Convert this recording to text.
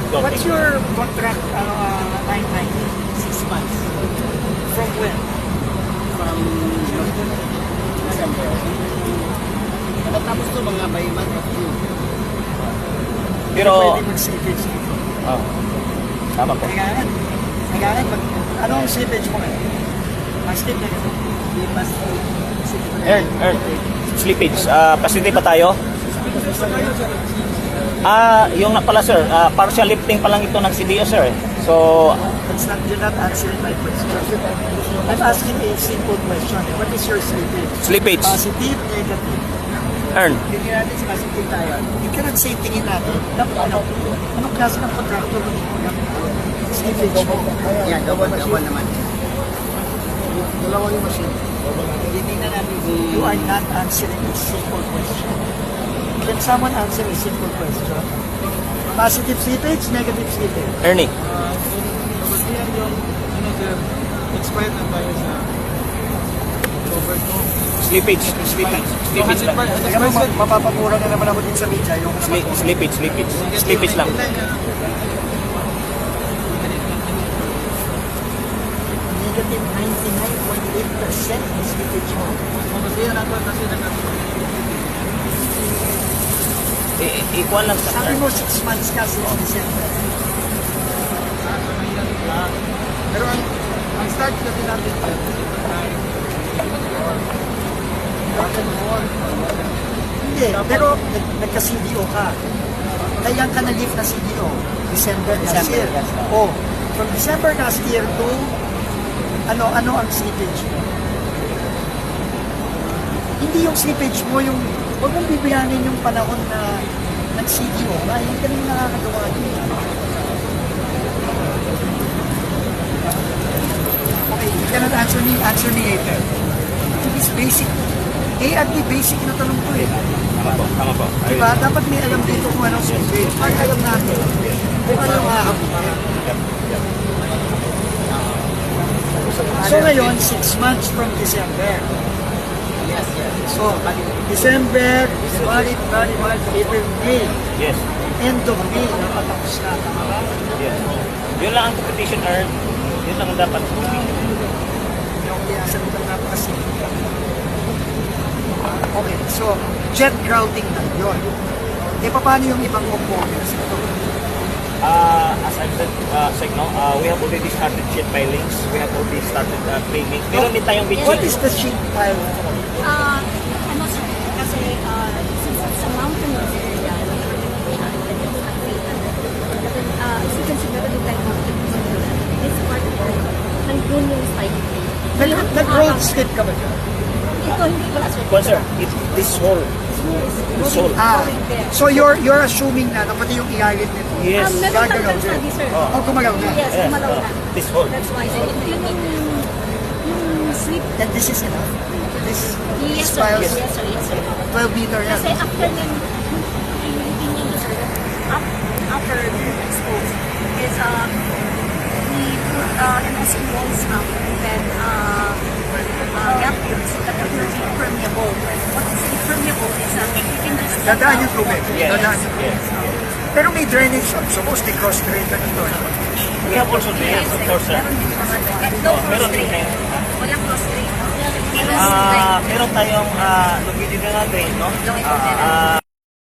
What's your contract timeline? 6 months. From when? From December. Natapos to mga by month of June. Pero Pero, pwede mag-slippage dito. oh, tama po. Kailangan. Anong slippage mo ngayon? Slip na ganito. Lipas to. Earn. Slippage. Positive pa tayo? Yung na pala sir, partial lifting pa lang ito ng CDO sir. So, You're not answering my question. I'm asking a simple question. What is your slippage? slippage, Positive, negative. earn. Hindi natin sa positive tayo. You cannot say tingin natin. Dapat anong klase ng contractor yung slippage mo? Yan, double naman. Dalawa yung machine. Titingnan natin kung You are not answering a simple question. Can someone answer a simple question? Positive slippage, negative slippage. Ernie. Yan yung, expired na tayo sa October 2. Slippage. Slippage lang. Teka mo, mapapamura na naman ako din sa media yung Slippage lang. negative 99.8% ng slippage mo. Kasi yan ako kasi Ikuan lang sa Sabi mo 6 months ka sa December. pero ang start kasi natin Hindi, pero nagka-CDO ka. Kailan ka na-lift na CDO? December last year. yes. Oh, from December last year to ano ang slippage mo? Hindi yung slippage mo, yung huwag mong bibiyanin yung panahon na nag-CDO ka. Hindi ka rin nakakagawa yun. Okay, you cannot answer me later. It is basic. A at B, basic na tanong ko eh. Tama po. Diba? Dapat may alam dito kung anong slippage. Ay, alam natin. Kung ano makakabuka. So ngayon, 6 months from December. yes. So, December, January, February, March, April, May. Yes. End of May, napatapos na. Tama ba? Yes. Yun lang ang competition earn. Yun lang ang dapat. Yung kinasan ko lang kasi. Okay, so, jet grouting na yun. E paano yung ibang components ito? As I've said, we have already started sheet pilings. We have already started framing. Meron din tayong What bitching. is the sheet pile? Ano sir, kasi since it's a mountainous area, as you can see, meron din tayo this part of it, nandun yung spike. So you have to Nag-road skip ka ba dyan? Ito hindi pala sir. Well, sir, this whole. This whole. So you're assuming na pati yung ialit nito. Yes. Meron Gagalaw tayong din. study sir. Oh, gumalaw na. Yes, gumalaw na. This whole. That's why. So yun yung sleep. And this is enough. This Yes sir, piles, yes sir, yes sir. 12 meter yan. Kasi after nun, hindi niya sir, after exposed, is we put MSC walls up and then gap tubes that will be permeable. What is impermeable is you can just Dadaan yung tubig. Yes. Dadaan yung tubig. Yes. Pero may drainage yun. So mostly cross-drain ka nito. We have also drainage, of course, sir. No Meron cross din drain. tayo. Walang cross drain. Meron tayong longitudinal drain, no? Longitudinal.